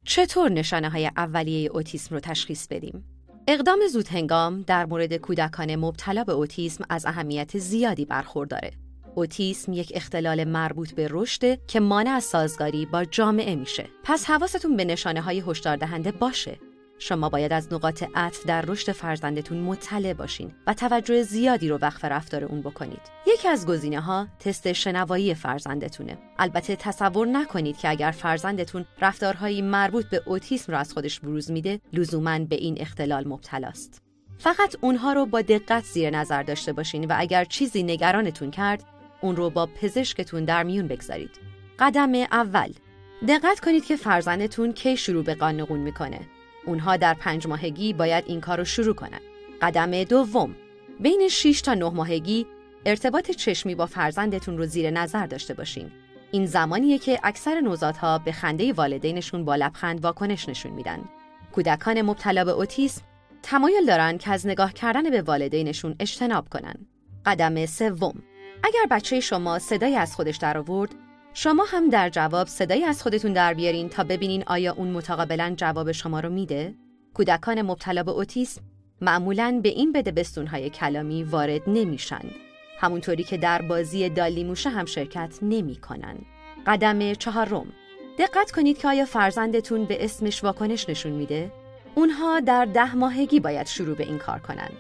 چطور نشانه‌های اولیه اوتیسم رو تشخیص بدیم؟ اقدام زودهنگام در مورد کودکان مبتلا به اوتیسم از اهمیت زیادی برخورداره. اوتیسم یک اختلال مربوط به رشد که مانع از سازگاری با جامعه میشه. پس حواستون به نشانه‌های هشدار دهنده باشه. شما باید از نقاط عطف در رشد فرزندتون مطلع باشین و توجه زیادی رو وقف رفتار اون بکنید. یکی از گزینه‌ها تست شنوایی فرزندتونه. البته تصور نکنید که اگر فرزندتون رفتارهایی مربوط به اوتیسم رو از خودش بروز میده، لزوماً به این اختلال مبتلاست. فقط اونها رو با دقت زیر نظر داشته باشین و اگر چیزی نگرانتون کرد، اون رو با پزشکتون در میون بگذارید. قدم اول، دقت کنید که فرزندتون کی شروع به قانقون میکنه. اونها در 5 ماهگی باید این کار رو شروع کنن. قدم دوم، بین 6 تا 9 ماهگی ارتباط چشمی با فرزندتون رو زیر نظر داشته باشین. این زمانیه که اکثر نوزادها به خنده والدینشون با لبخند واکنش نشون میدن. کودکان مبتلا به اوتیسم تمایل دارن که از نگاه کردن به والدینشون اجتناب کنن. قدم سوم، اگر بچه شما صدایی از خودش در آورد، شما هم در جواب صدایی از خودتون در بیارین تا ببینین آیا اون متقابلاً جواب شما رو میده. کودکان مبتلا به اوتیسم معمولاً به این بدبستون‌های کلامی وارد نمیشن، همونطوری که در بازی دالی موشه هم شرکت نمی‌کنن. قدم چهارم، دقت کنید که آیا فرزندتون به اسمش واکنش نشون میده. اونها در 10 ماهگی باید شروع به این کار کنن.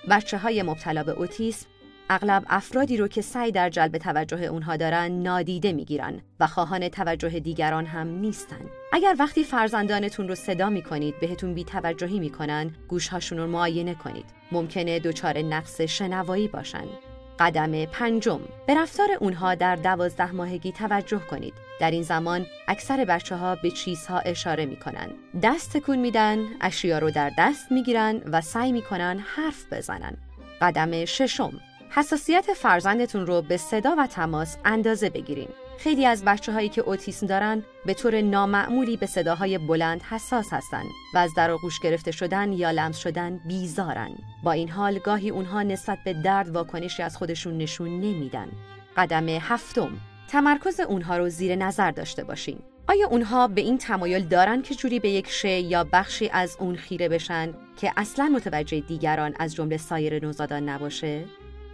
بچه‌های مبتلا به اوتیسم اغلب افرادی رو که سعی در جلب توجه اونها دارن نادیده میگیرن و خواهان توجه دیگران هم نیستن. اگر وقتی فرزندانتون رو صدا میکنید بهتون بی‌توجهی میکنن، گوشهاشون رو معاینه کنید. ممکنه دچار نقص شنوایی باشن. قدم پنجم، به رفتار اونها در 12 ماهگی توجه کنید. در این زمان اکثر بچه‌ها به چیزها اشاره میکنن، دست تکون میدن، اشیا رو در دست میگیرن و سعی میکنن حرف بزنن. قدم ششم، حساسیت فرزندتون رو به صدا و تماس اندازه بگیرین. خیلی از بچه‌هایی که اوتیسم دارن به طور نامعمولی به صداهای بلند حساس هستن و از در آغوش گرفته شدن یا لمس شدن بیزارن. با این حال گاهی اونها نسبت به درد واکنشی از خودشون نشون نمیدن. قدم هفتم، تمرکز اونها رو زیر نظر داشته باشین. آیا اونها به این تمایل دارن که جوری به یک شی یا بخشی از اون خیره بشن که اصلاً متوجه دیگران از جمله سایر نوزادان نباشه؟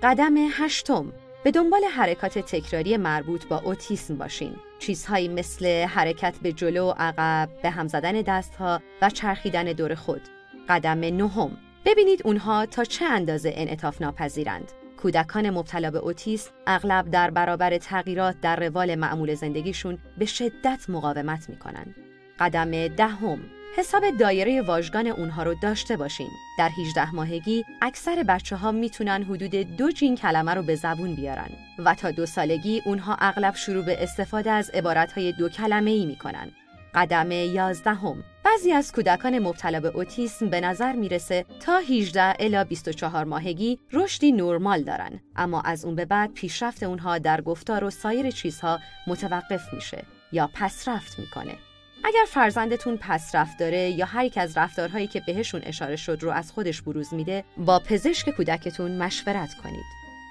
قدم هشتم، به دنبال حرکات تکراری مربوط با اوتیسم باشین. چیزهایی مثل حرکت به جلو و عقب، به هم زدن دستها و چرخیدن دور خود. قدم نهم، ببینید اونها تا چه اندازه انعطاف ناپذیرند. کودکان مبتلا به اوتیسم اغلب در برابر تغییرات در روال معمول زندگیشون به شدت مقاومت میکنن. قدم دهم، حساب دایره واژگان اونها رو داشته باشین. در 18 ماهگی اکثر بچه‌ها میتونن حدود 2 جین کلمه رو به زبون بیارن و تا 2 سالگی اونها اغلب شروع به استفاده از عبارت‌های 2 کلمه‌ای میکنن. قدم 11، بعضی از کودکان مبتلا به اوتیسم به نظر میرسه تا 18 الی 24 ماهگی رشدی نرمال دارن، اما از اون به بعد پیشرفت اونها در گفتار و سایر چیزها متوقف میشه یا پسرفت میکنه. اگر فرزندتون پسرفت داره یا هر یک از رفتارهایی که بهشون اشاره شد رو از خودش بروز میده، با پزشک کودکتون مشورت کنید.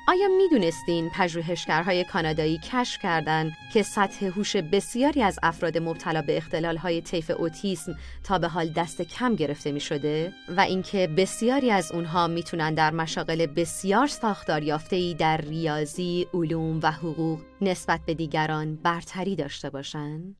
آیا میدونستین پژوهشگرهای کانادایی کشف کردن که سطح هوش بسیاری از افراد مبتلا به اختلالهای طیف اوتیسم تا به حال دست کم گرفته میشده و اینکه بسیاری از اونها میتونن در مشاغل بسیار ساختار یافته‌ای در ریاضی، علوم و حقوق نسبت به دیگران برتری داشته باشن؟